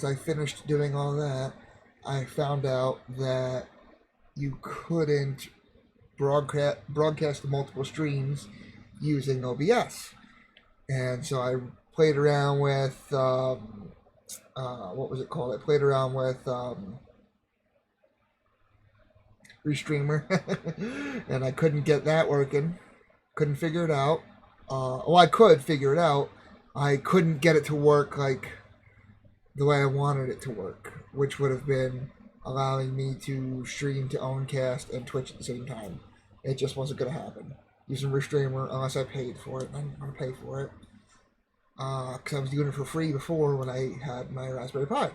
I finished doing all that, I found out that you couldn't broadcast to multiple streams using OBS. And so I played around with what was it called? I played around with Restreamer, and I couldn't get that working. Couldn't figure it out. Well, I could figure it out. I couldn't get it to work like the way I wanted it to work, which would have been allowing me to stream to Owncast and Twitch at the same time. It just wasn't going to happen using Restreamer unless I paid for it. I didn't want to pay for it because I was doing it for free before when I had my Raspberry Pi.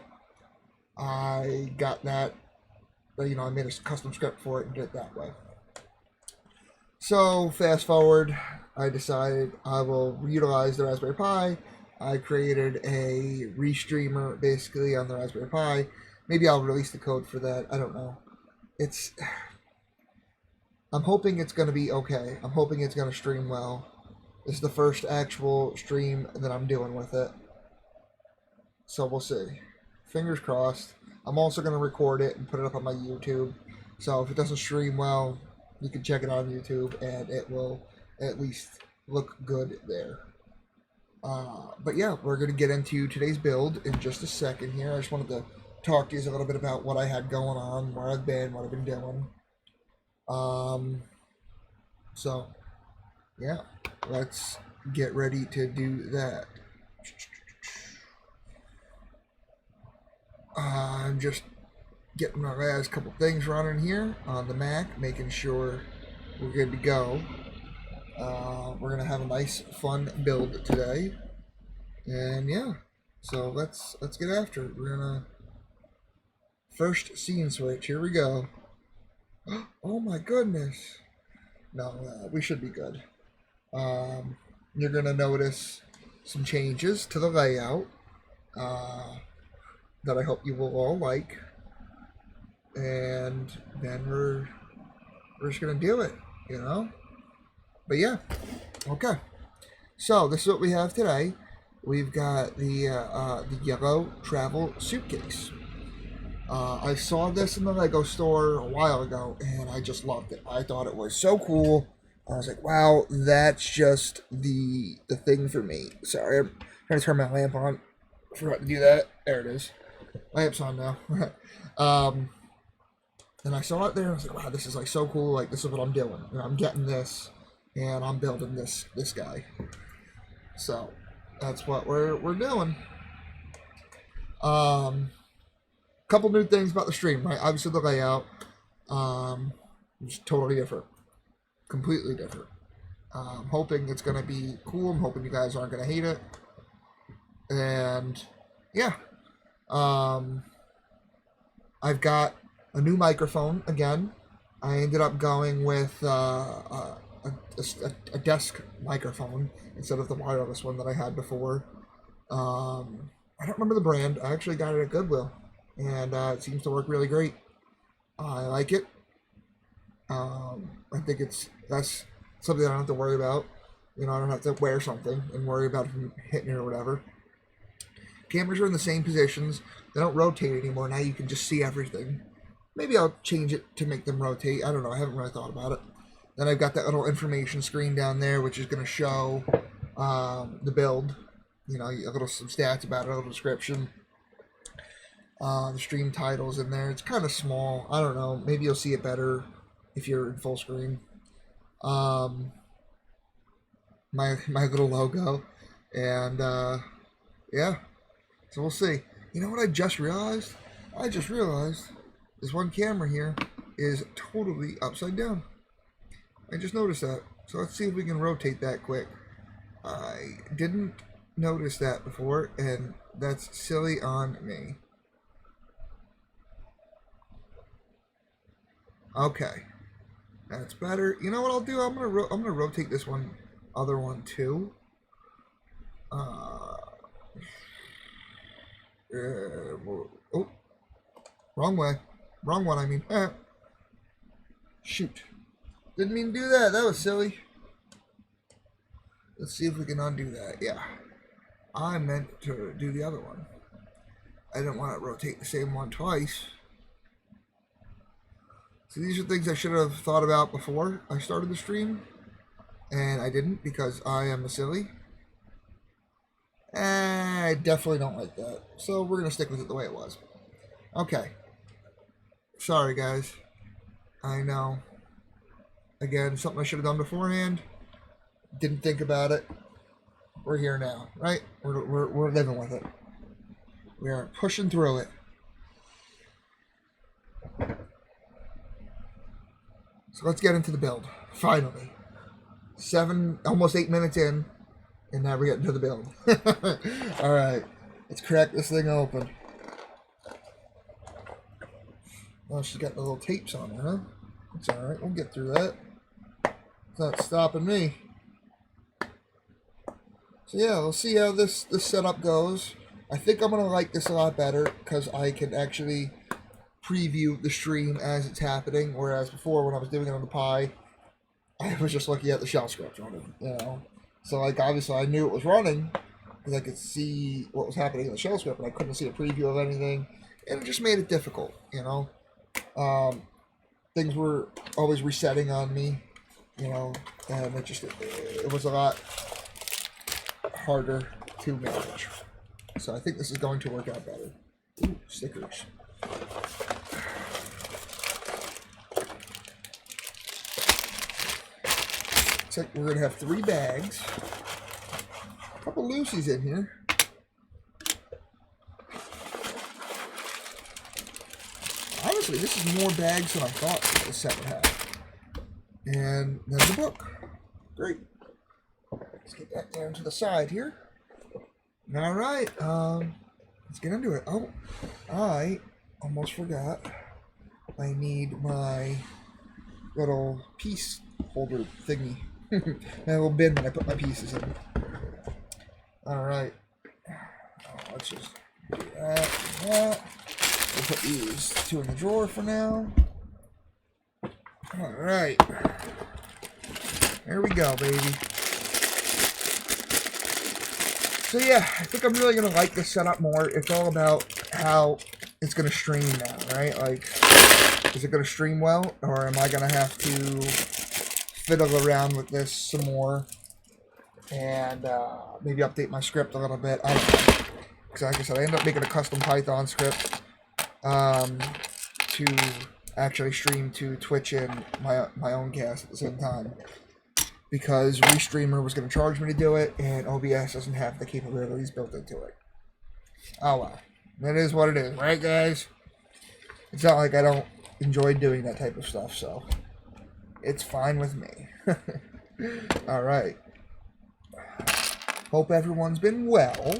I got that, you know, I made a custom script for it and did it that way. So fast forward, I decided I will utilize the Raspberry Pi. I created a Restreamer basically on the Raspberry Pi. Maybe I'll release the code for that. I don't know. I'm hoping it's going to be okay. I'm hoping it's going to stream well. This is the first actual stream that I'm doing with it. So we'll see. Fingers crossed. I'm also going to record it and put it up on my YouTube. So if it doesn't stream well, you can check it out on YouTube and it will at least look good there. But yeah, we're going to get into today's build in just a second here. I just wanted to talk to you a little bit about what I had going on, where I've been, what I've been doing. So yeah, let's get ready to do that. I'm just getting my last couple things running here on the Mac, making sure we're good to go. We're gonna have a nice, fun build today, and yeah. So let's get after it. We're gonna first scene switch. Here we go. Oh my goodness! No, we should be good. You're gonna notice some changes to the layout that I hope you will all like, and then we're just gonna do it, you know. But yeah, okay. So this is what we have today. We've got the yellow travel suitcase. I saw this in the Lego store a while ago, and I just loved it. I thought it was so cool. I was like, wow, that's just the thing for me. Sorry, I'm trying to turn my lamp on. I forgot to do that. There it is. Lamp's on now. And I saw it there, and I was like, wow, this is like so cool. Like, this is what I'm doing. You know, I'm getting this, and I'm building this guy. So that's what we're doing. Couple new things about the stream, right? Obviously the layout, is totally different, completely different. I'm hoping it's gonna be cool. I'm hoping you guys aren't gonna hate it, and yeah, I've got a new microphone again. I ended up going with a desk microphone instead of the wireless one that I had before. I don't remember the brand. I actually got it at Goodwill, and it seems to work really great. I like it. I think that's something I don't have to worry about. You know, I don't have to wear something and worry about hitting it or whatever. Cameras are in the same positions. They don't rotate anymore. Now you can just see everything. Maybe I'll change it to make them rotate. I don't know. I haven't really thought about it. Then I've got that little information screen down there, which is going to show the build. You know, some stats about it, a little description. The stream titles in there. It's kind of small. I don't know. Maybe you'll see it better if you're in full screen. My little logo, and yeah. So we'll see. You know what I just realized? I just realized this one camera here is totally upside down. I just noticed that. So let's see if we can rotate that quick. I didn't notice that before, and that's silly on me. Okay, that's better. You know what I'll do? I'm gonna rotate this other one too. Oh, wrong way. Wrong one, I mean. Shoot. Didn't mean to do that. That was silly. Let's see if we can undo that. Yeah. I meant to do the other one. I didn't want to rotate the same one twice. So these are things I should have thought about before I started the stream, and I didn't because I am a silly. And I definitely don't like that. So we're going to stick with it the way it was. Okay. Sorry, guys. I know. Again, something I should have done beforehand. Didn't think about it. We're here now, right? We're living with it. We are pushing through it. So let's get into the build. Finally. Almost 8 minutes in, and now we're getting to the build. Alright. Let's crack this thing open. Oh, she's got the little tapes on her, huh? It's alright, we'll get through that. It's not stopping me. So yeah, we'll see how this setup goes. I think I'm going to like this a lot better because I can actually preview the stream as it's happening, whereas before when I was doing it on the Pi, I was just looking at the shell script running, you know. So like obviously I knew it was running because I could see what was happening in the shell script, but I couldn't see a preview of anything, and it just made it difficult, you know. Things were always resetting on me, you know, and it was a lot harder to manage. So I think this is going to work out better. Ooh, stickers. Looks like we're going to have 3 bags. A couple loosies in here. Honestly, this is more bags than I thought this set would have. And then the book. Great. Let's get that down to the side here. Alright, let's get into it. Oh, I almost forgot. I need my little piece holder thingy. That little bin that I put my pieces in. Alright. Let's just do that and that. We'll put these 2 in the drawer for now. Alright. There we go, baby. So yeah, I think I'm really going to like this setup more. It's all about how it's going to stream now, right? Like, is it going to stream well? Or am I going to have to fiddle around with this some more? And maybe update my script a little bit. I don't know. Because like I said, I ended up making a custom Python script to actually stream to Twitch and my own cast at the same time. Because Restreamer was going to charge me to do it, and OBS doesn't have the capabilities built into it. Oh well. That is what it is, right guys? It's not like I don't enjoy doing that type of stuff, so it's fine with me. Alright. Hope everyone's been well,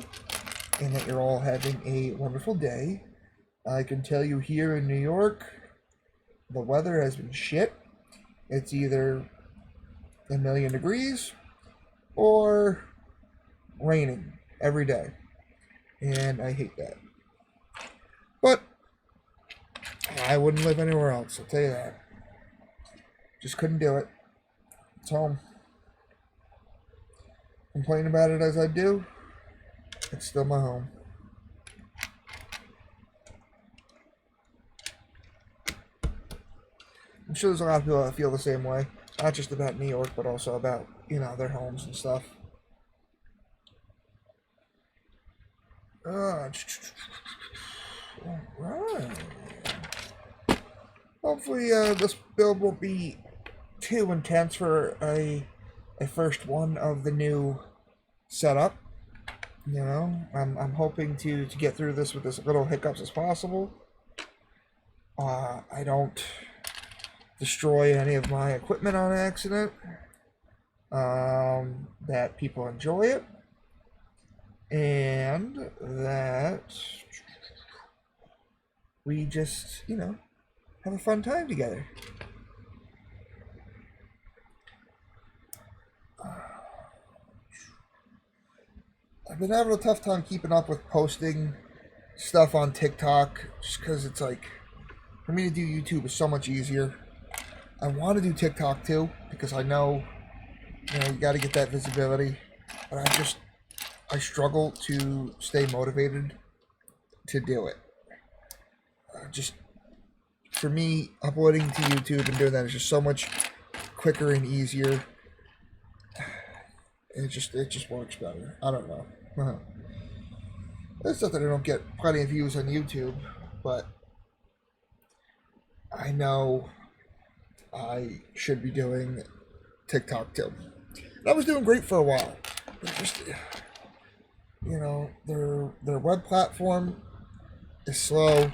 and that you're all having a wonderful day. I can tell you here in New York, the weather has been shit. It's either a million degrees or raining every day, and I hate that, but I wouldn't live anywhere else, I'll tell you that. Just couldn't do it. It's home. Complain about it as I do, it's still my home. I'm sure there's a lot of people that feel the same way. Not just about New York, but also about, you know, their homes and stuff. Alright. Hopefully this build won't be too intense for a first one of the new setup. You know, I'm hoping to get through this with as little hiccups as possible. I don't destroy any of my equipment on accident, that people enjoy it, and that we just, you know, have a fun time together. I've been having a tough time keeping up with posting stuff on TikTok, just because it's like, for me to do YouTube is so much easier. I want to do TikTok too, because I know, you know, you got to get that visibility, but I struggle to stay motivated to do it. Just for me, uploading to YouTube and doing that is just so much quicker and easier. It just works better. I don't know. It's not that I don't get plenty of views on YouTube, but I know I should be doing TikTok too. And I was doing great for a while, but just their web platform is slow,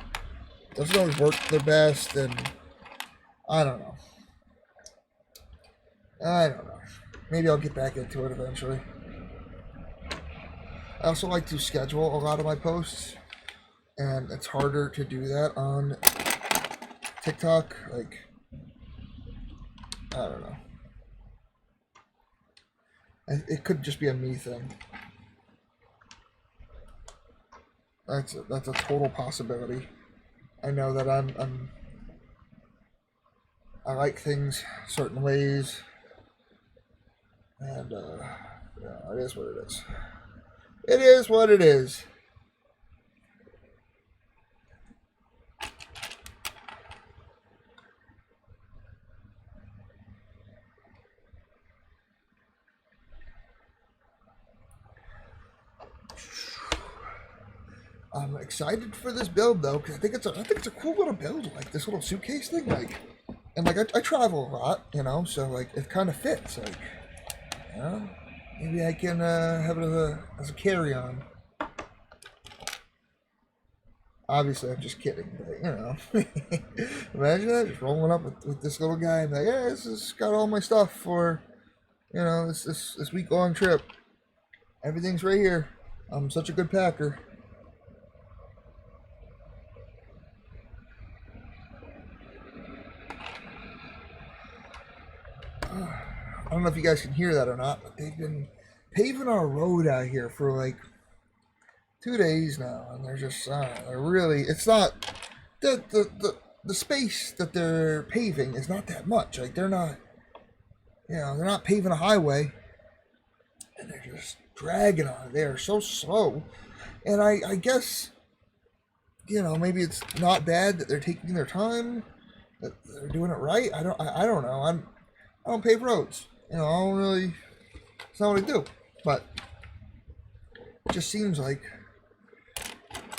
doesn't always work their best, and I don't know. Maybe I'll get back into it eventually. I also like to schedule a lot of my posts, and it's harder to do that on TikTok. Like, I don't know. It could just be a me thing. That's a total possibility. I know that I like things certain ways, and yeah, it is what it is. It is what it is. I'm excited for this build though, because I think it's a cool little build, like this little suitcase thing, like, and like I travel a lot, so like it kind of fits, like, maybe I can have it as a carry-on. Obviously, I'm just kidding, but imagine that, just rolling up with this little guy and like, yeah, this has got all my stuff for, this week-long trip. Everything's right here. I'm such a good packer. I don't know if you guys can hear that or not, but they've been paving our road out here for like 2 days now, and they're just they're really, it's not the space that they're paving is not that much. Like, they're not paving a highway, and they're just dragging on it. They are so slow, and I guess maybe it's not bad that they're taking their time, that they're doing it right. I don't know. I don't pave roads. I don't really. It's not what I do, but it just seems like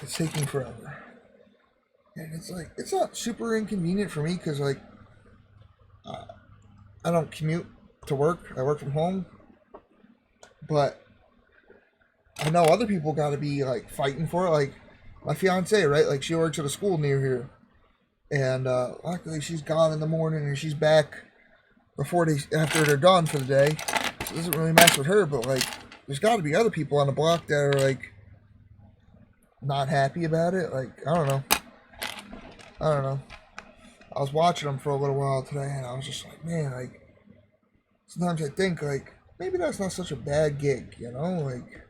it's taking forever. And it's like, it's not super inconvenient for me because, like, I don't commute to work. I work from home. But I know other people got to be, like, fighting for it. Like, my fiance, right? Like, she works at a school near here. And luckily she's gone in the morning and she's back after they're done for the day. So it doesn't really mess with her. But, like, there's got to be other people on the block that are, like, not happy about it. Like, I don't know. I was watching them for a little while today, and I was just like, man, like, sometimes I think, like, maybe that's not such a bad gig, like,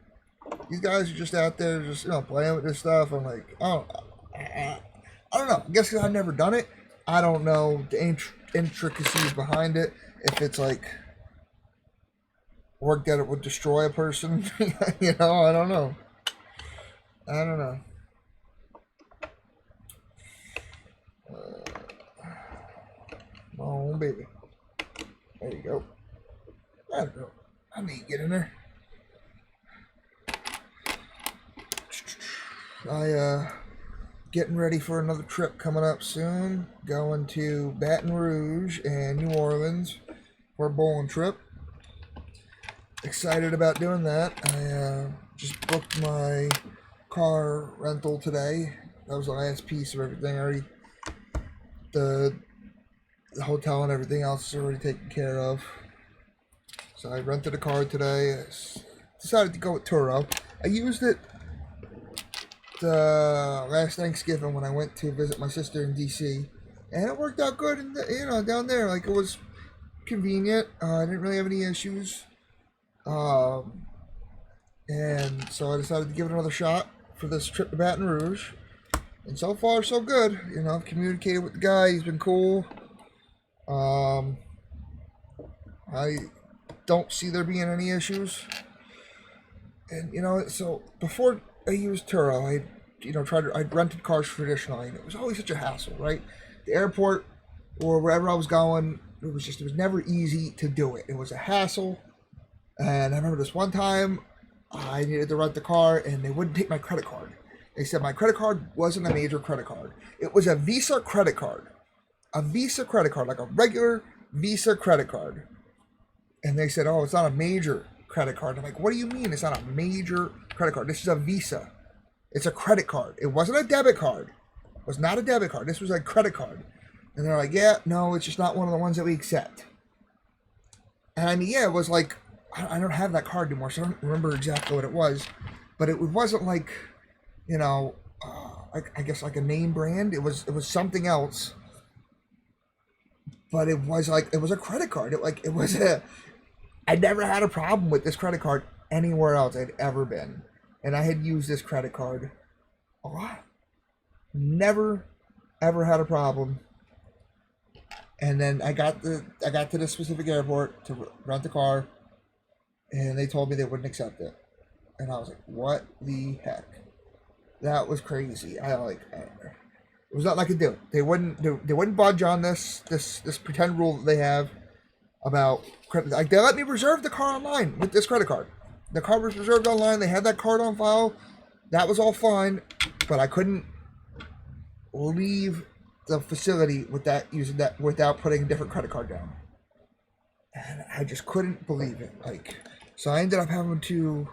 these guys are just out there just, playing with this stuff. I'm like, I don't know. I guess because I've never done it, I don't know the intricacies behind it. If it's, like, work that it would destroy a person, I don't know. Oh, baby. There you go. There you go. I need to get in there. Getting ready for another trip coming up soon. Going to Baton Rouge and New Orleans for a bowling trip. Excited about doing that. I just booked my car rental today. That was the last piece of everything. Already the hotel and everything else is already taken care of. So I rented a car today. Decided to go with Turo. I used it last Thanksgiving when I went to visit my sister in DC, and it worked out good. And down there, like, it was convenient. I didn't really have any issues, and so I decided to give it another shot for this trip to Baton Rouge. And so far, so good. I've communicated with the guy. He's been cool. I don't see there being any issues. And, so before I used Turo, I rented cars traditionally, and it was always such a hassle, right? The airport or wherever I was going, it was never easy to do it. It was a hassle. And I remember this one time I needed to rent the car and they wouldn't take my credit card. They said my credit card wasn't a major credit card. It was a Visa credit card. A Visa credit card, like a regular Visa credit card. And they said, oh, it's not a major credit card. I'm like, what do you mean it's not a major credit card? This is a Visa. It's a credit card. It wasn't a debit card. It was not a debit card. This was a credit card. And they're like, yeah, no, it's just not one of the ones that we accept. And yeah, it was like, I don't have that card anymore, so I don't remember exactly what it was. But it wasn't like, I guess like a name brand. It was something else. But it was a credit card. I never had a problem with this credit card anywhere else I'd ever been. And I had used this credit card a lot. Never, ever had a problem. And then I got to this specific airport to rent the car, and they told me they wouldn't accept it. And I was like, what the heck? That was crazy. It was nothing I could do. They wouldn't budge on this pretend rule that they have about credit. Like, they let me reserve the car online with this credit card. The car was reserved online. They had that card on file. That was all fine, but I couldn't leave the facility using that without putting a different credit card down. And I just couldn't believe it. So I ended up having to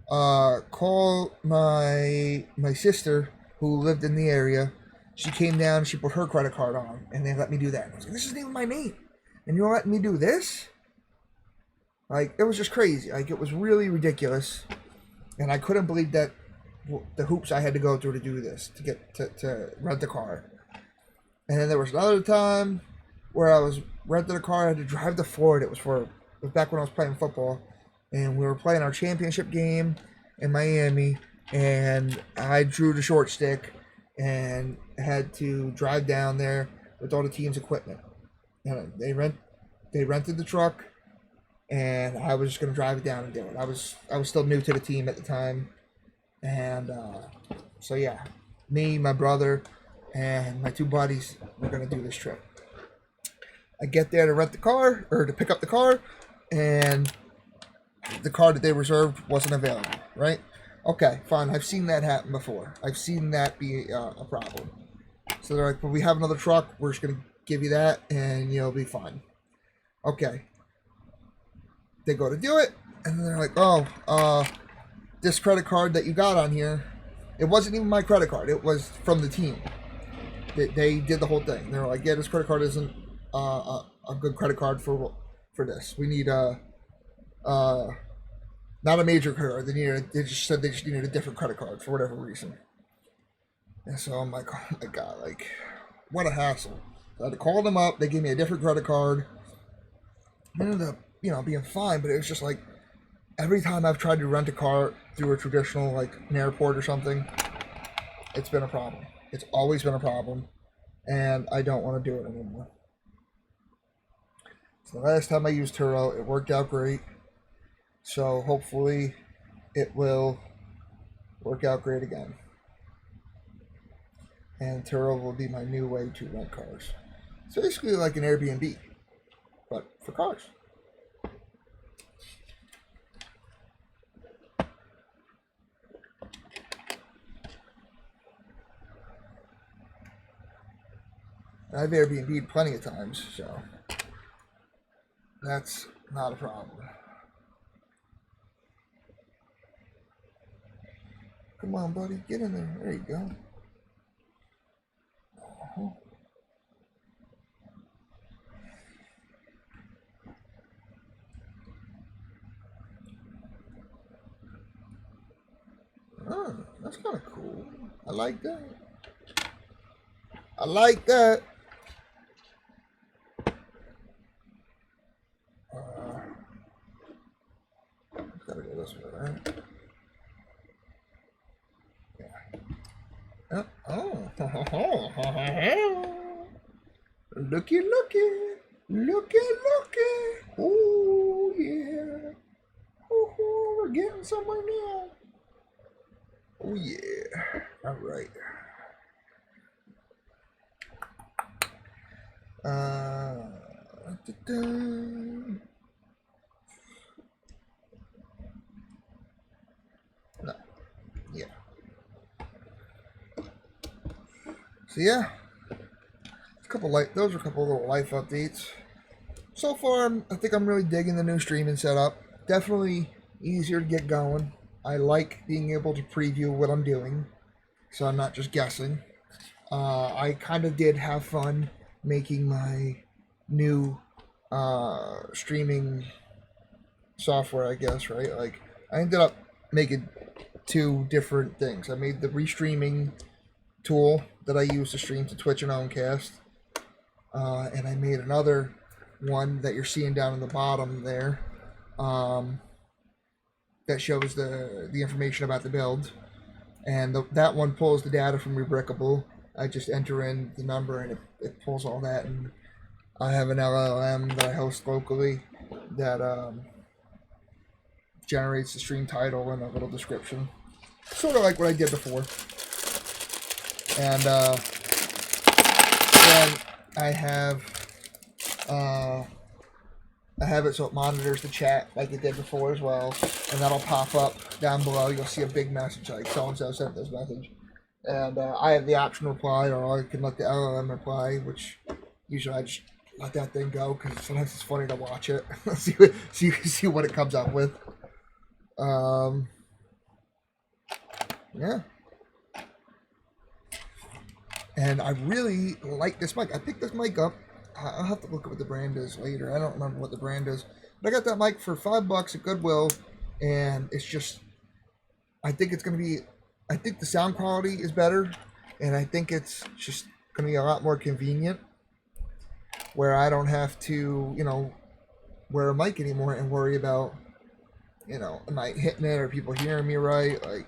call my sister who lived in the area. She came down, she put her credit card on, and they let me do that. And I was like, this isn't even my name, and you're letting me do this? It was just crazy. It was really ridiculous, and I couldn't believe that the hoops I had to go through to do this, to get to rent the car. And then there was another time where I was renting a car. I had to drive to Florida. It was back when I was playing football, and we were playing our championship game in Miami, and I drew the short stick and had to drive down there with all the team's equipment. And they rented the truck, and I was just gonna drive it down and do it. I was still new to the team at the time. And so yeah, me, my brother, and my two buddies were gonna do this trip. I get there to rent the car, or to pick up the car, and the car that they reserved wasn't available, right? Okay, fine. I've seen that happen before. I've seen that be a problem. So they're like, well, we have another truck. We're just gonna give you that, and you'll be fine. Okay. They go to do it, and they're like, oh, this credit card that you got on here, it wasn't even my credit card. It was from the team. They did the whole thing. They were like, yeah, this credit card isn't a good credit card for this. We need not a major credit card. They just said they just needed a different credit card for whatever reason. And so I'm like, oh my God, what a hassle. So I had to call them up. They gave me a different credit card. I ended up, being fine, but it was just every time I've tried to rent a car through a traditional, an airport or something, it's been a problem. It's always been a problem, and I don't want to do it anymore. So the last time I used Turo, it worked out great. So hopefully it will work out great again. And Turo will be my new way to rent cars. It's basically like an Airbnb, but for cars. I've Airbnb'd plenty of times, so that's not a problem. Come on, buddy, get in there. There you go. Oh, that's kind of cool. I like that. I like that. Gotta go this way, right? Yeah. Oh. Looky. Oh, yeah. Oh, we're getting somewhere now. Oh yeah. All right. No. Yeah. So yeah, those are a couple of little life updates. So far, I think I'm really digging the new streaming setup. Definitely easier to get going. I like being able to preview what I'm doing, so I'm not just guessing. I kind of did have fun making my new streaming software, I guess, right? Like, I ended up making two different things. I made the restreaming tool that I use to stream to Twitch and Owncast, and I made another one that you're seeing down in the bottom there, um, that shows the information about the build, and that one pulls the data from retractable. I just enter in the number and it pulls all that, and I have an LLM that I host locally that generates the stream title and a little description, sort of like what I did before. And then I have it so it monitors the chat like it did before as well, and that'll pop up down below. You'll see a big message like so and so sent this message, and I have the option to reply, or I can let the LLM reply, which usually I just let that thing go because sometimes it's funny to watch it, see what it comes up with. Yeah. And I really like this mic. I picked this mic up. I'll have to look at what the brand is later. I don't remember what the brand is. But I got that mic for $5 at Goodwill. And it's just, I think it's going to be, I think the sound quality is better. And I think it's just going to be a lot more convenient. Where I don't have to, wear a mic anymore and worry about, am I hitting it? Are people hearing me right? Like,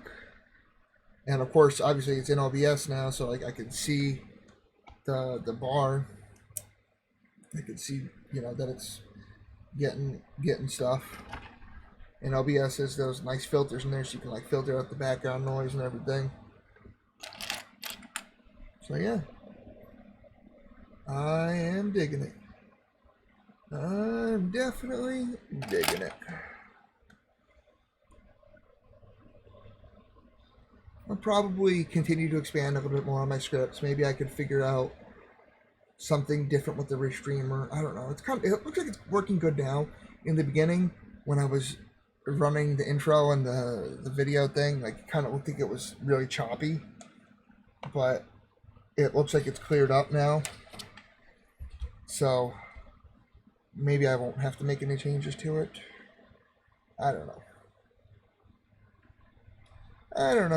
and of course, obviously, it's in OBS now, so like I can see the bar. I can see, that it's getting stuff. And OBS has those nice filters in there, so you can like filter out the background noise and everything. So yeah, I am digging it. I'm definitely digging it. I'll probably continue to expand a little bit more on my scripts. Maybe I could figure out something different with the restreamer. I don't know. It looks like it's working good now. In the beginning, when I was running the intro and the video thing, like kind of looked like it was really choppy. But it looks like it's cleared up now. So maybe I won't have to make any changes to it. I don't know.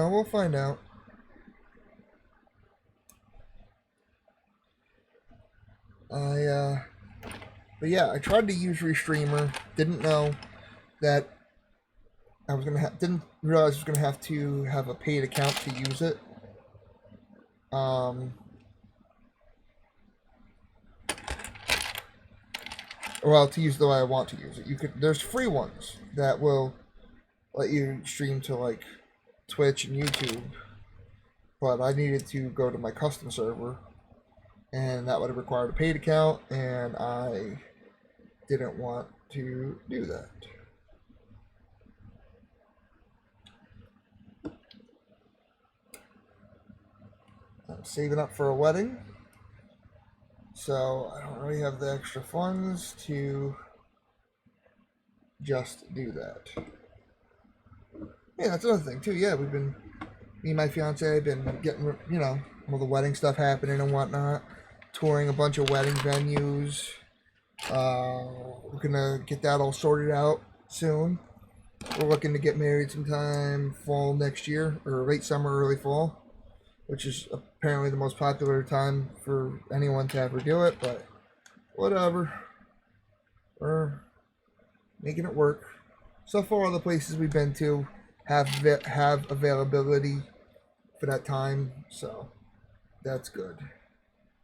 We'll find out. But yeah, I tried to use Restreamer. Didn't know that didn't realize I was gonna have to have a paid account to use it. Well, to use the way I want to use it. There's free ones that will let you stream to like Twitch and YouTube, but I needed to go to my custom server, and that would have required a paid account, and I didn't want to do that. I'm saving up for a wedding, so I don't really have the extra funds to just do that. Yeah, that's another thing too. Yeah, me and my fiance have been getting, all the wedding stuff happening and whatnot, touring a bunch of wedding venues. We're gonna get that all sorted out soon. We're looking to get married sometime fall next year, or late summer, early fall, which is apparently the most popular time for anyone to ever do it, but whatever. We're making it work. So far, all the places we've been to have availability for that time, so that's good.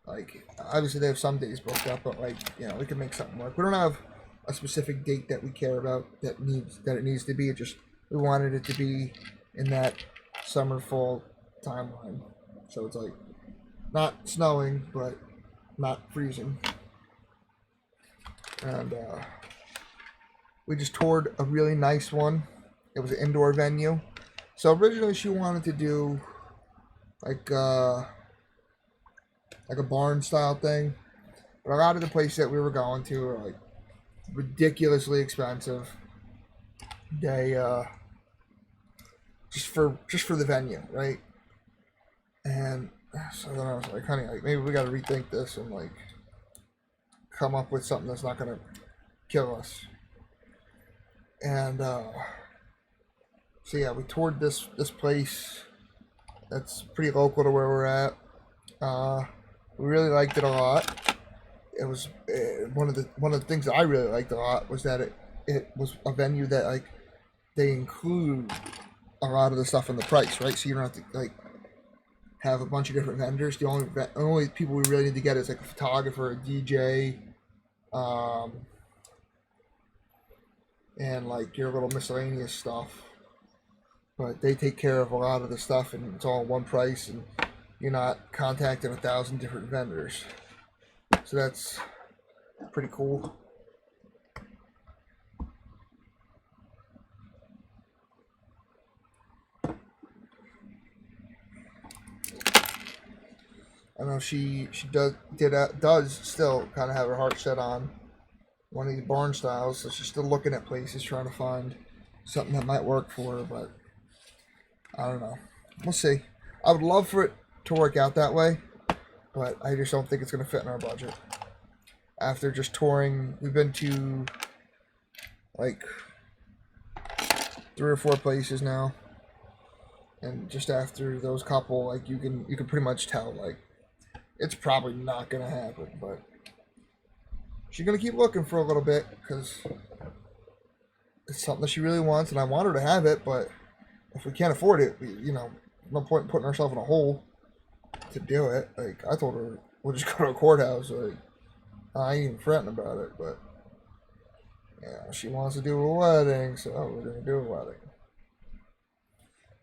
Like, obviously they have some days booked up, but like, we can make something work. We don't have a specific date that we care about that it needs to be. We wanted it to be in that summer fall timeline. So it's like not snowing, but not freezing. And we just toured a really nice one. It was an indoor venue. So originally she wanted to do like a barn style thing, but a lot of the places that we were going to were like ridiculously expensive. They just for the venue, right? And so then I was like, honey, like maybe we got to rethink this and like come up with something that's not gonna kill us. And so yeah, we toured this place that's pretty local to where we're at. We really liked it a lot. It was one of the things that I really liked a lot was that it was a venue that like they include a lot of the stuff in the price, right? So you don't have to like have a bunch of different vendors. The only people we really need to get is like a photographer, a DJ, and like your little miscellaneous stuff. But they take care of a lot of the stuff, and it's all one price, and you're not contacting 1,000 different vendors. So that's pretty cool. I know she does still kind of have her heart set on one of these barn styles, so she's still looking at places trying to find something that might work for her, but I don't know. We'll see. I would love for it to work out that way, but I just don't think it's going to fit in our budget. After just touring, we've been to like 3 or 4 places now, and just after those couple, like you can pretty much tell like it's probably not going to happen, but she's going to keep looking for a little bit because it's something that she really wants, and I want her to have it, but if we can't afford it, no point in putting ourselves in a hole to do it. Like, I told her, we'll just go to a courthouse. Like, I ain't even fretting about it, but yeah, she wants to do a wedding, so we're going to do a wedding.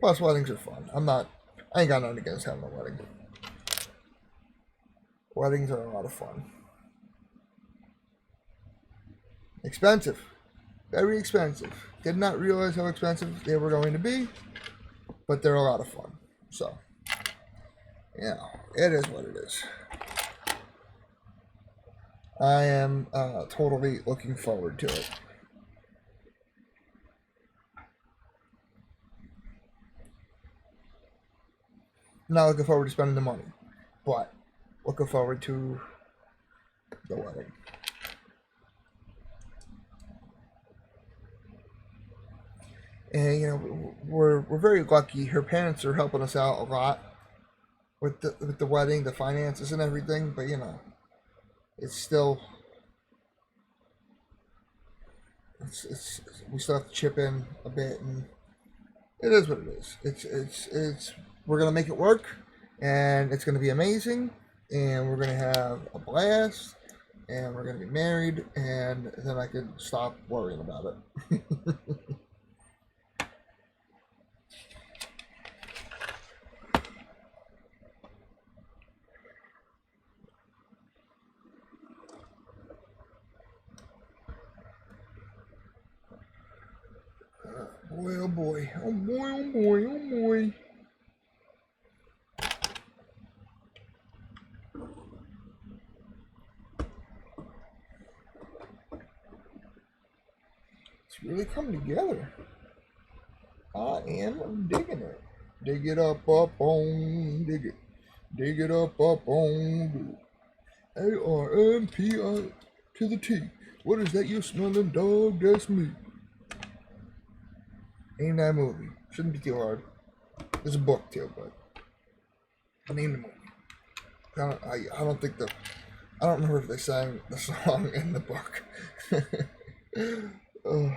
Plus, weddings are fun. I ain't got nothing against having a wedding. Weddings are a lot of fun. Expensive. Very expensive. Did not realize how expensive they were going to be, but they're a lot of fun. So, yeah, it is what it is. I am totally looking forward to it. Not looking forward to spending the money, but looking forward to the wedding. And we're very lucky. Her parents are helping us out a lot with the wedding, the finances and everything. But it's still it's we still have to chip in a bit, and it is what it is. It's we're gonna make it work, and it's gonna be amazing, and we're gonna have a blast, and we're gonna be married, and then I can stop worrying about it. Boy, oh boy, oh boy, oh boy, oh boy. It's really coming together. I am digging it. Dig it up on, dig it. Dig it up on. ARMPI to the T. What is that you smelling, dog? That's me. Name that movie. Shouldn't be too hard. There's a book too, but name the movie. I don't think I don't remember if they sang the song in the book. Oh.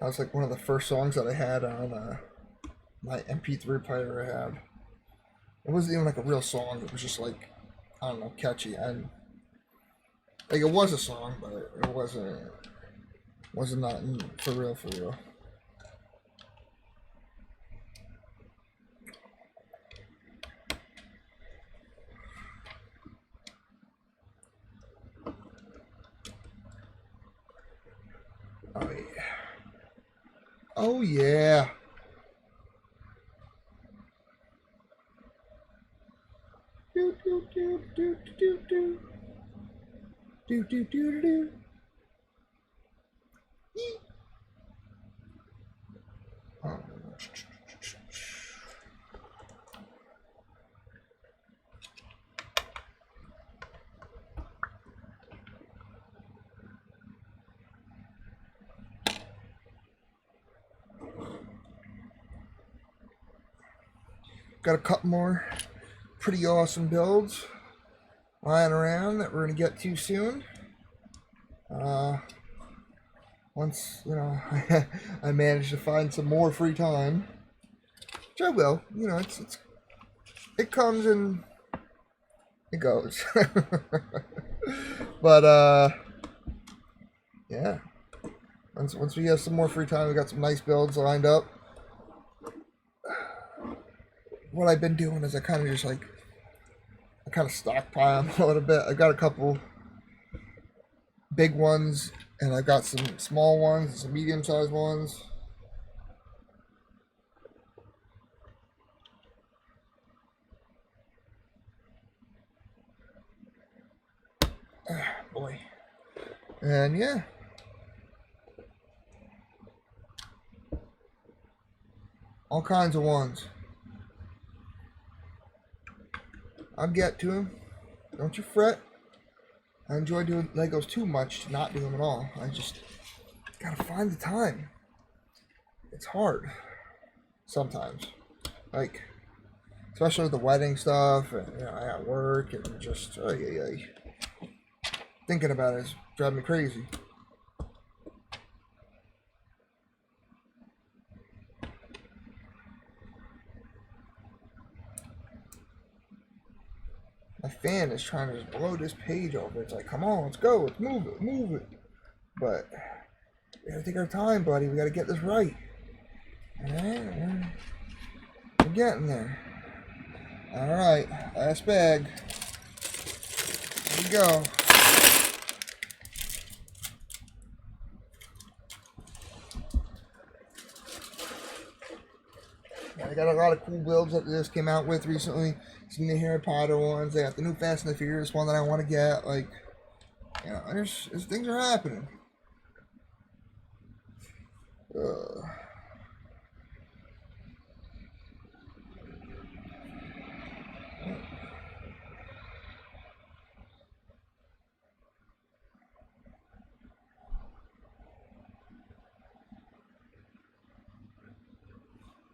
That was like one of the first songs that I had on my MP3 player I had. It wasn't even like a real song. It was just like, I don't know, catchy. And Like, it was a song, but it wasn't not for real, for real. Oh yeah. Oh yeah. Do do do do do do do do do do. Oh. Got a couple more pretty awesome builds lying around that we're going to get to soon. Once, you know, I manage to find some more free time, which I will. You know, it comes and it goes. But yeah. Once we have some more free time, we got some nice builds lined up. What I've been doing is I kind of stockpile a little bit. I got a couple big ones, and I got some small ones, some medium-sized ones. Boy. And yeah. All kinds of ones. I'll get to them. Don't you fret. I enjoy doing Legos too much to not do them at all. I just gotta find the time. It's hard sometimes. Like, especially with the wedding stuff, and you know, I got work, and just thinking about it is driving me crazy. My fan is trying to just blow this page over. It's like, come on, let's go, let's move it, move it. But we gotta take our time, buddy. We gotta get this right. Alright, we're getting there. Alright, last bag. Here we go. I got a lot of cool builds that this came out with recently. Some new Harry Potter ones. They got the new Fast and the Furious one that I want to get. Like, you know, there's things are happening.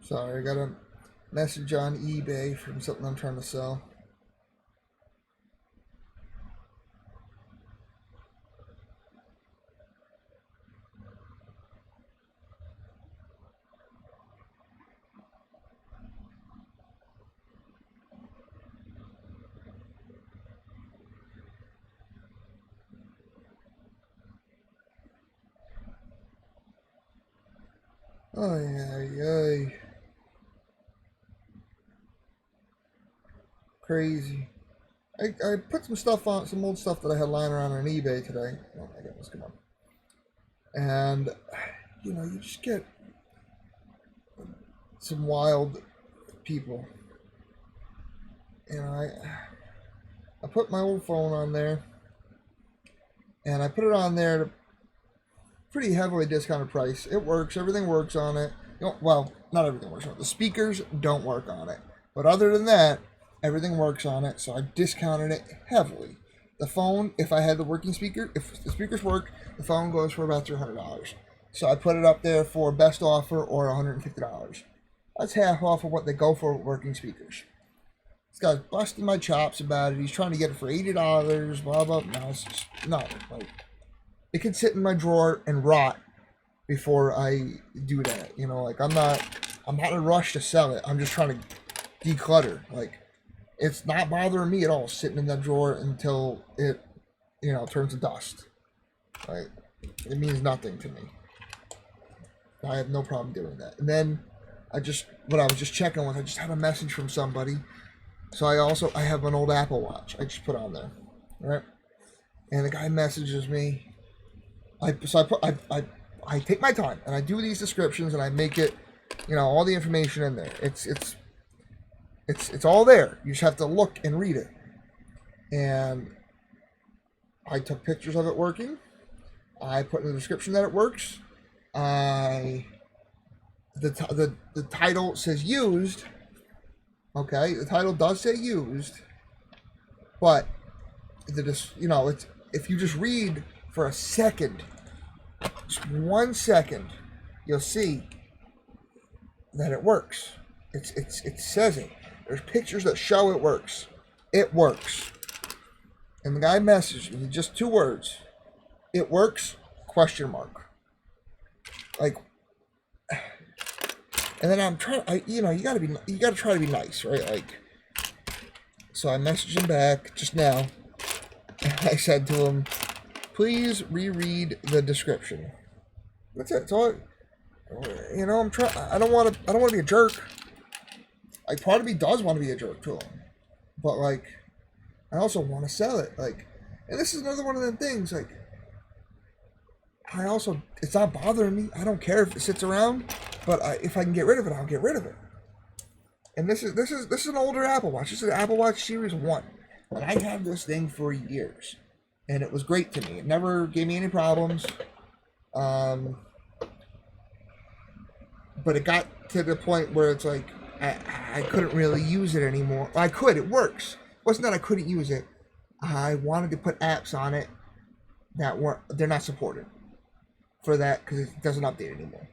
Sorry, I got a message on eBay from something I'm trying to sell. Oh yeah. Crazy. I put some stuff on, some old stuff that I had lying around on eBay today. Oh my goodness, come on. And, you know, you just get some wild people. You know, I put my old phone on there, and I put it on there at a pretty heavily discounted price. It works. Everything works on it. You know, well, not everything works on it. The speakers don't work on it. But other than that, everything works on it, so I discounted it heavily. The phone, if I had the working speaker, if the speakers work, the phone goes for about $300. So I put it up there for best offer or $150. That's half off of what they go for with working speakers. This guy's busting my chops about it. He's trying to get it for $80, blah, blah, blah. No, it's just, no, like, it can sit in my drawer and rot before I do that. You know, like, I'm not in a rush to sell it. I'm just trying to declutter. Like, it's not bothering me at all sitting in that drawer until it you know, turns to dust. Right? It means nothing to me. I have no problem doing that. And then what I was just checking was I just had a message from somebody. So I have an old Apple Watch I just put on there, right? And the guy messages me. I take my time and I do these descriptions and I make it, you know, all the information in there. It's all there. You just have to look and read it. And I took pictures of it working. I put in the description that it works. The title says used. Okay, the title does say used, but it's if you just read for a second, just 1 second, you'll see that it works. It says it. There's pictures that show it works. It works. And the guy messaged me just 2 words. It works? ? Like, and then I'm trying. You gotta try to be nice, right? Like, so I messaged him back just now. And I said to him, "Please reread the description." That's it. So, you know, I'm trying. I don't want to be a jerk. Like, part of me does want to be a jerk to him, but like, I also want to sell it. Like, and this is another one of them things. Like, it's not bothering me. I don't care if it sits around, but if I can get rid of it, I'll get rid of it. And this is an older Apple Watch. This is an Apple Watch Series 1. And I had this thing for years. And it was great to me. It never gave me any problems. But it got to the point where it's like, I couldn't really use it anymore. I could. It works. It wasn't that I couldn't use it. I wanted to put apps on it that they're not supported for that because it doesn't update anymore.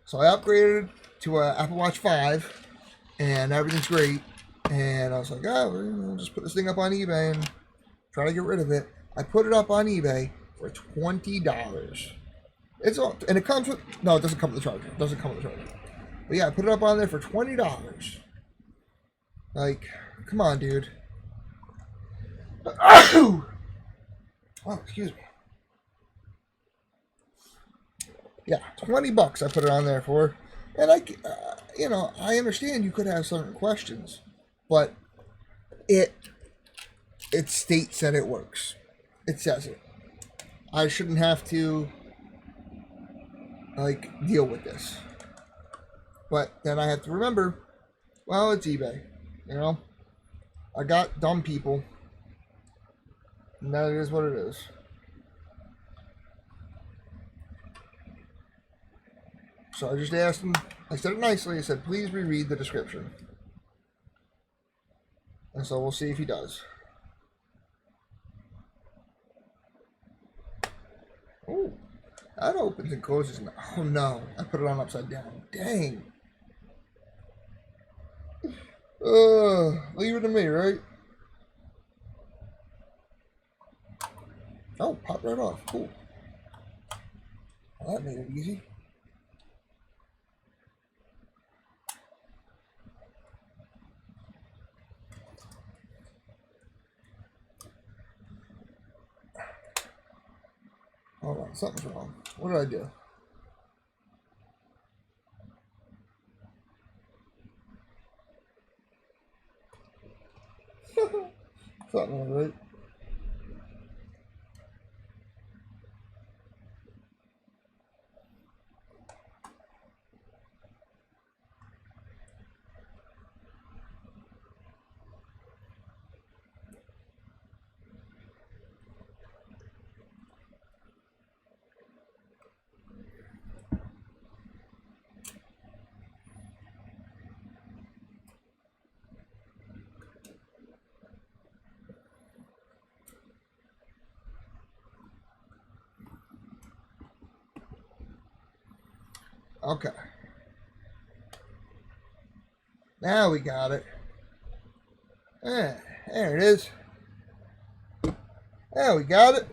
So I upgraded to an Apple Watch 5, and everything's great. And I was like, I'll just put this thing up on eBay and try to get rid of it. I put it up on eBay for $20. And it comes with, no, it doesn't come with the charger. It doesn't come with the charger. But yeah, I put it up on there for $20. Like, come on, dude. Oh, excuse me. Yeah, $20 I put it on there for. And I understand you could have certain questions, but it states that it works. It says it. I shouldn't have to deal with this. But then I have to remember, well, it's eBay. You know, I got dumb people, and that is what it is. So I just asked him, I said it nicely, I said, please reread the description. And so we'll see if he does. Oh, that opens and closes now. Oh no, I put it on upside down. Dang. Leave it to me, right? Oh, popped right off. Cool. Well, that made it easy. Hold on, something's wrong. What did I do? Something wrong, right? Okay. Now we got it. There it is. There we got it.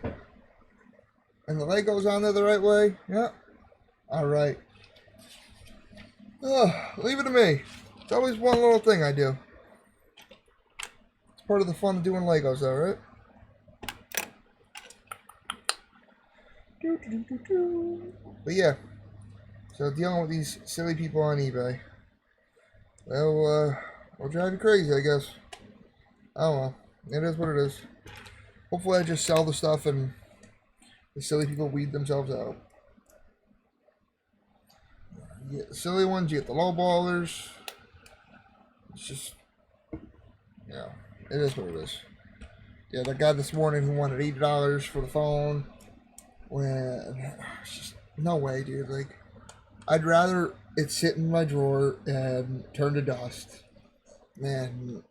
And the leg goes on there the right way. Yep. Alright. Leave it to me. It's always one little thing I do. It's part of the fun of doing Legos though, right? But yeah, so dealing with these silly people on eBay, will drive you crazy, I guess. Oh well, it is what it is. Hopefully, I just sell the stuff and the silly people weed themselves out. You get the silly ones, you get the low ballers. It's just, it is what it is. Yeah, that guy this morning who wanted $80 for the phone. When it's just no way, dude. Like, I'd rather it sit in my drawer and turn to dust than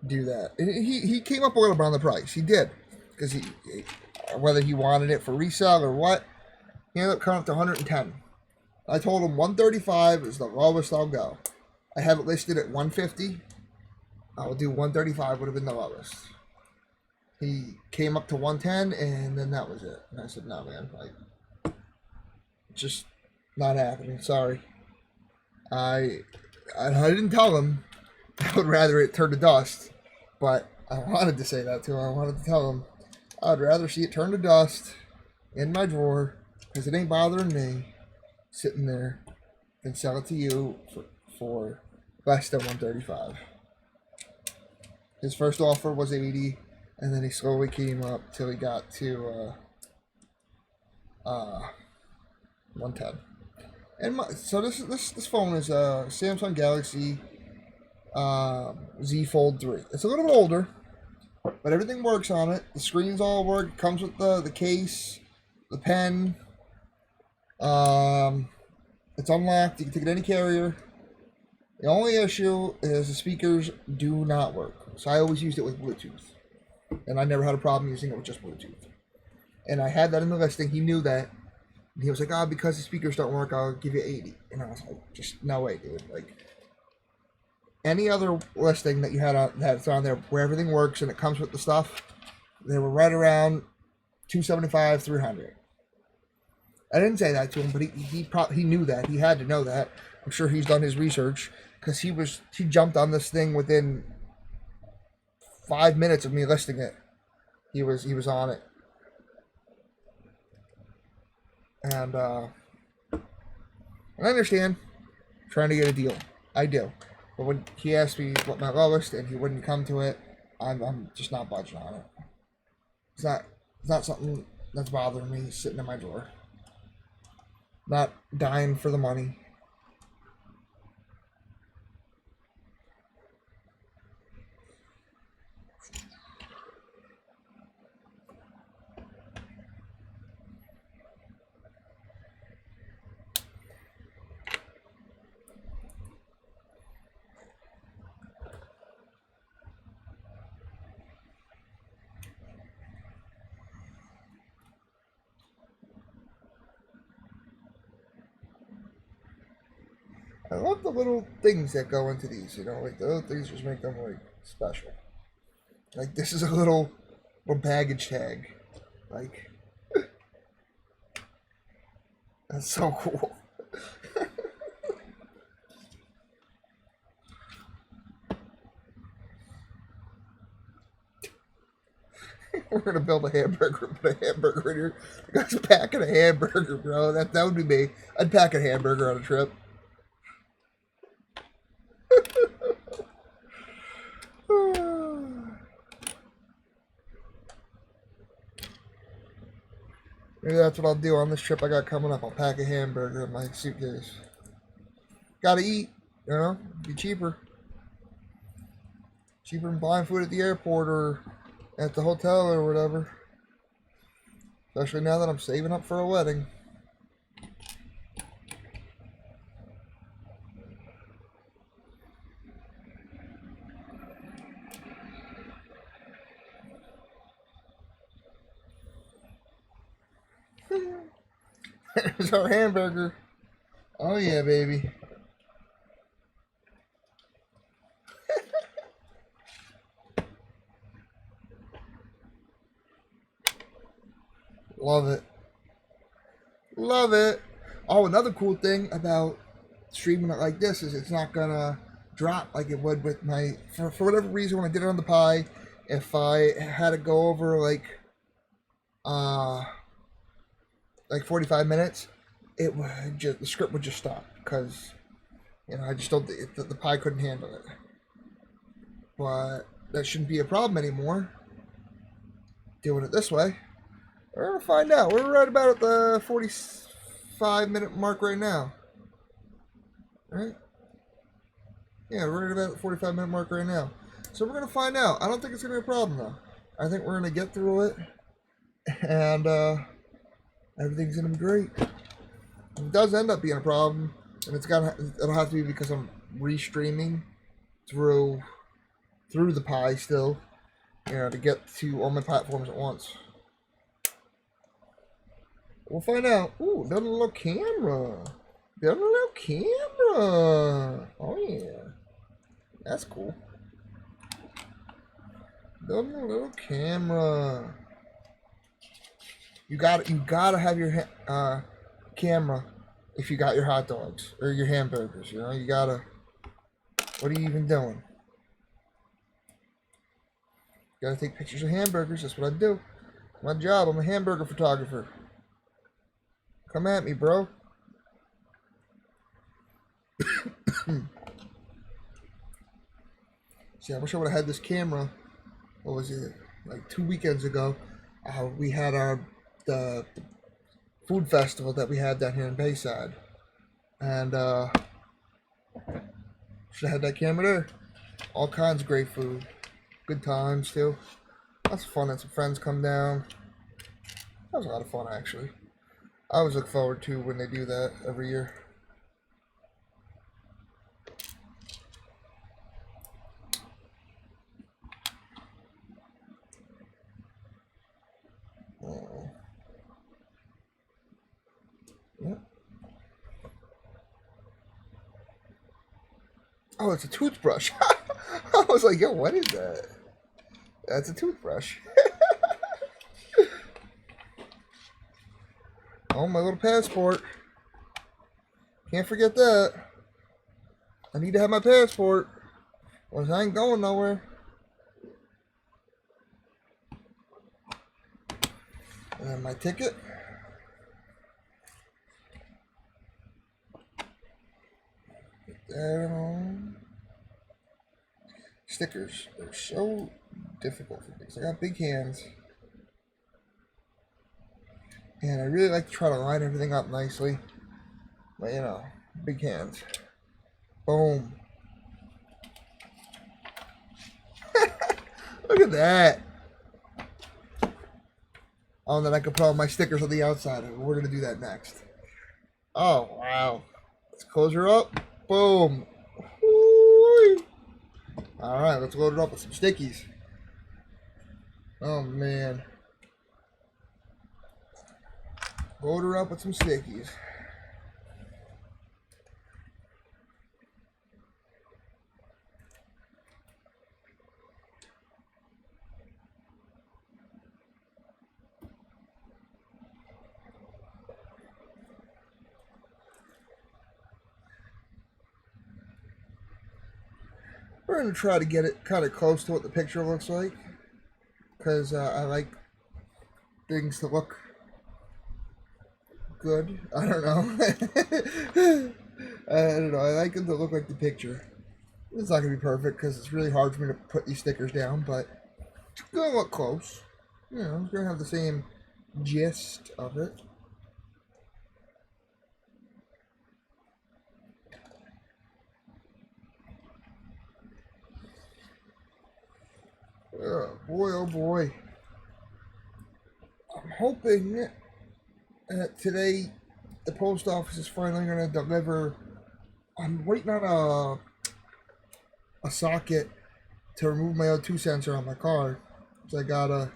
do that. And he came up a little bit on the price. He did, because he whether he wanted it for resale or what, he ended up coming up to 110. I told him 135 is the lowest I'll go. I have it listed at 150. I will do 135 would have been the lowest. He came up to 110, and then that was it. And I said, no, man, like, just not happening. Sorry. I didn't tell him I would rather it turn to dust, but I wanted to say that to him. I wanted to tell him I'd rather see it turn to dust in my drawer, because it ain't bothering me sitting there, than sell it to you for less than 135. His first offer was 80, and then he slowly came up till he got to 110. And so this phone is a Samsung Galaxy Z Fold 3. It's a little bit older, but everything works on it. The screens all work. It comes with the case, the pen. It's unlocked. You can take it any carrier. The only issue is the speakers do not work. So I always used it with Bluetooth, and I never had a problem using it with just Bluetooth. And I had that in the listing. He knew that. And he was like, because the speakers don't work, I'll give you 80. And I was like, just no way, dude. Like, any other listing that you had that's on there where everything works and it comes with the stuff, they were right around 275, 300. I didn't say that to him, but he knew that. He had to know that. I'm sure he's done his research, because he jumped on this thing within 5 minutes of me listing it. He was on it. And I understand trying to get a deal. I do. But when he asked me what my lowest and he wouldn't come to it, I'm just not budging on it. It's not something that's bothering me sitting in my drawer. Not dying for the money. I love the little things that go into these, like the little things just make them like special. Like, this is a little baggage tag. Like, that's so cool. We're gonna build a hamburger, put a hamburger in here. The guy's packing a hamburger, bro. That would be me. I'd pack a hamburger on a trip. Maybe that's what I'll do on this trip I got coming up. I'll pack a hamburger in my suitcase. Gotta eat, be cheaper. Cheaper than buying food at the airport or at the hotel or whatever. Especially now that I'm saving up for a wedding. There's our hamburger. Oh yeah, baby. Love it. Love it. Oh, another cool thing about streaming it like this is it's not gonna drop like it would with my, for whatever reason, when I did it on the Pi, if I had to go over like like 45 minutes, it would just, the script would just stop because, you know, I just don't, the Pi couldn't handle it. But that shouldn't be a problem anymore, doing it this way. We're going to find out. We're right about at the 45-minute mark right now. Right? Yeah, we're right about the 45-minute mark right now. So we're going to find out. I don't think it's going to be a problem, though. I think we're going to get through it, and everything's going to be great. If it does end up being a problem, and it'll have to be because I'm restreaming through the Pi still, you know, to get to all my platforms at once. We'll find out. Ooh, got a little camera. Got a little camera. Oh yeah, that's cool. Got a little camera. You gotta have your camera if you got your hot dogs or your hamburgers. You know, you gotta. What are you even doing? Gotta take pictures of hamburgers. That's what I do. My job. I'm a hamburger photographer. Come at me, bro. See, I wish I would have had this camera. What was it? Like 2 weekends ago. We had the food festival that we had down here in Bayside, and should have had that camera there. All kinds of great food, good times too. Lots of fun, and some friends come down. That was a lot of fun, actually. I always look forward to when they do that every year. Yep. Oh, it's a toothbrush. I was like, yo, what is that? That's a toothbrush. Oh, my little passport. Can't forget that. I need to have my passport, or I ain't going nowhere. And then my ticket. Put that on. Stickers. They're so difficult for me because I got big hands. And I really like to try to line everything up nicely. But, you know, big hands. Boom. Look at that. Oh, and then I can put all my stickers on the outside. We're going to do that next. Oh, wow. Let's close her up. Boom. All right, let's load it up with some stickies. Oh, man. Load her up with some stickies. We're going to try to get it kind of close to what the picture looks like, because I like things to look good. I don't know. I don't know. I like them to look like the picture. It's not going to be perfect because it's really hard for me to put these stickers down, but it's going to look close. You know, it's going to have the same gist of it. Oh boy, oh boy. I'm hoping that today the post office is finally going to deliver. I'm waiting on a socket to remove my O2 sensor on my car. So I gotta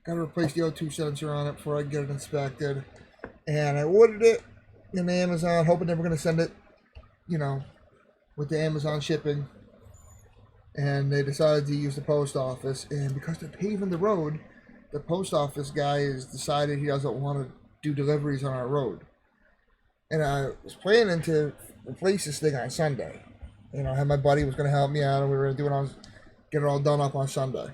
replace the O2 sensor on it before I get it inspected. And I ordered it in Amazon, hoping they were going to send it, you know, with the Amazon shipping. And they decided to use the post office, and because they're paving the road, the post office guy has decided he doesn't want to do deliveries on our road. And I was planning to replace this thing on Sunday. You know, I had my buddy was going to help me out, and we were going to get it all done up on Sunday.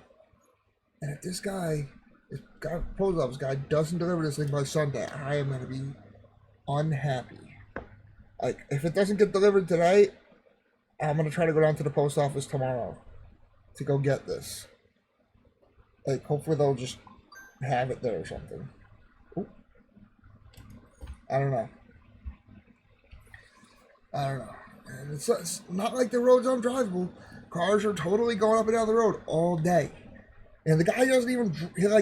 And if this guy this guy, post office guy, doesn't deliver this thing by Sunday, I am gonna be unhappy. Like, if it doesn't get delivered today, I'm gonna try to go down to the post office tomorrow to go get this. Like, hopefully they'll just have it there or something. Ooh. I don't know. And it's not like the road's undrivable. Cars are totally going up and down the road all day. And the guy doesn't even,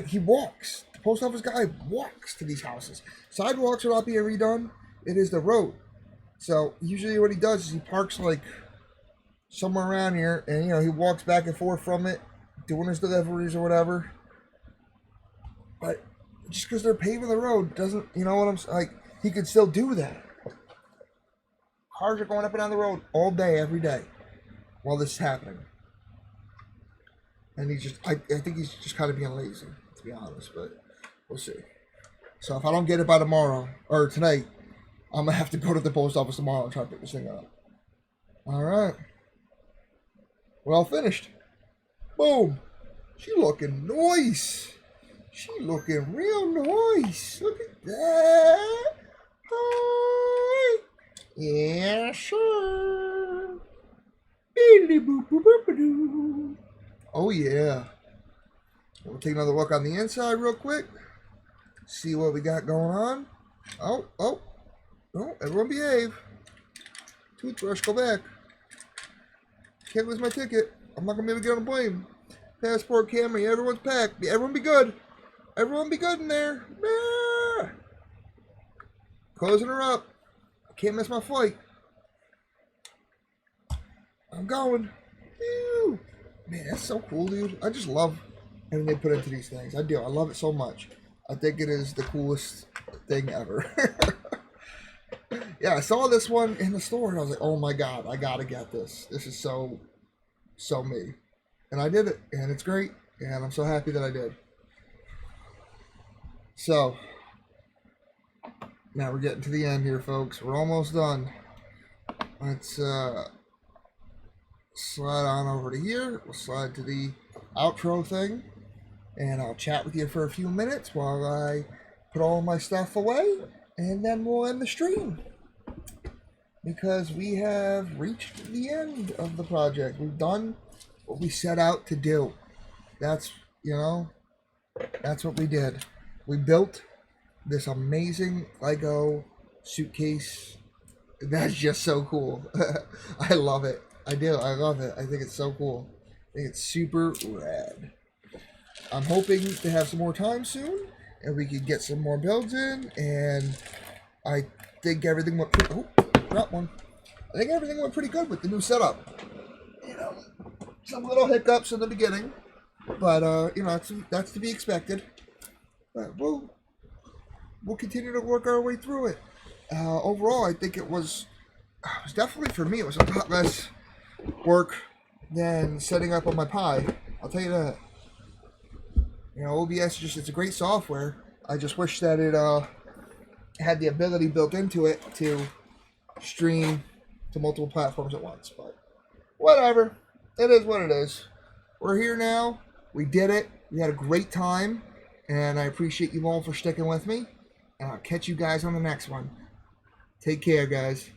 he walks. The post office guy walks to these houses. Sidewalks are not being redone. It is the road. So usually what he does is he parks like somewhere around here, and he walks back and forth from it, doing his deliveries or whatever. But just because they're paving the road doesn't, like, he could still do that. Cars are going up and down the road all day, every day, while this is happening. And I think he's just kind of being lazy, to be honest, but we'll see. So if I don't get it by tomorrow, or tonight, I'm going to have to go to the post office tomorrow and try to pick this thing up. All right. Well, finished. Boom. She looking nice. She looking real nice. Look at that. Hi. Yeah, sure. Oh, yeah. We'll take another look on the inside real quick. See what we got going on. Oh, everyone behave. Toothbrush, go back. Can't lose my ticket. I'm not going to be able to get on the plane. Passport, Camry, everyone's packed. Everyone be good. Everyone be good in there. Ah! Closing her up. I can't miss my flight. I'm going. Ew. Man, that's so cool, dude. I just love everything they put into these things. I do. I love it so much. I think it is the coolest thing ever. Yeah, I saw this one in the store and I was like, oh my God, I gotta get this. This is so me. And I did it, and it's great, and I'm so happy that I did. So, now we're getting to the end here, folks. We're almost done. Let's slide on over to here. We'll slide to the outro thing, and I'll chat with you for a few minutes while I put all my stuff away, and then we'll end the stream. Because we have reached the end of the project. We've done what we set out to do. That's what we did. We built this amazing Lego suitcase. That's just so cool. I love it. I do. I love it. I think it's so cool. I think it's super rad. I'm hoping to have some more time soon, and we can get some more builds in, and I think everything went pretty... Oh, drop one. I think everything went pretty good with the new setup. Some little hiccups in the beginning, but that's to be expected. But we'll continue to work our way through it. Overall, I think it was definitely, for me, it was a lot less work than setting up on my Pi. I'll tell you that. OBS it's a great software. I just wish that it had the ability built into it to stream to multiple platforms at once. But whatever. It is what it is. We're here now. We did it. We had a great time. And I appreciate you all for sticking with me. And I'll catch you guys on the next one. Take care, guys.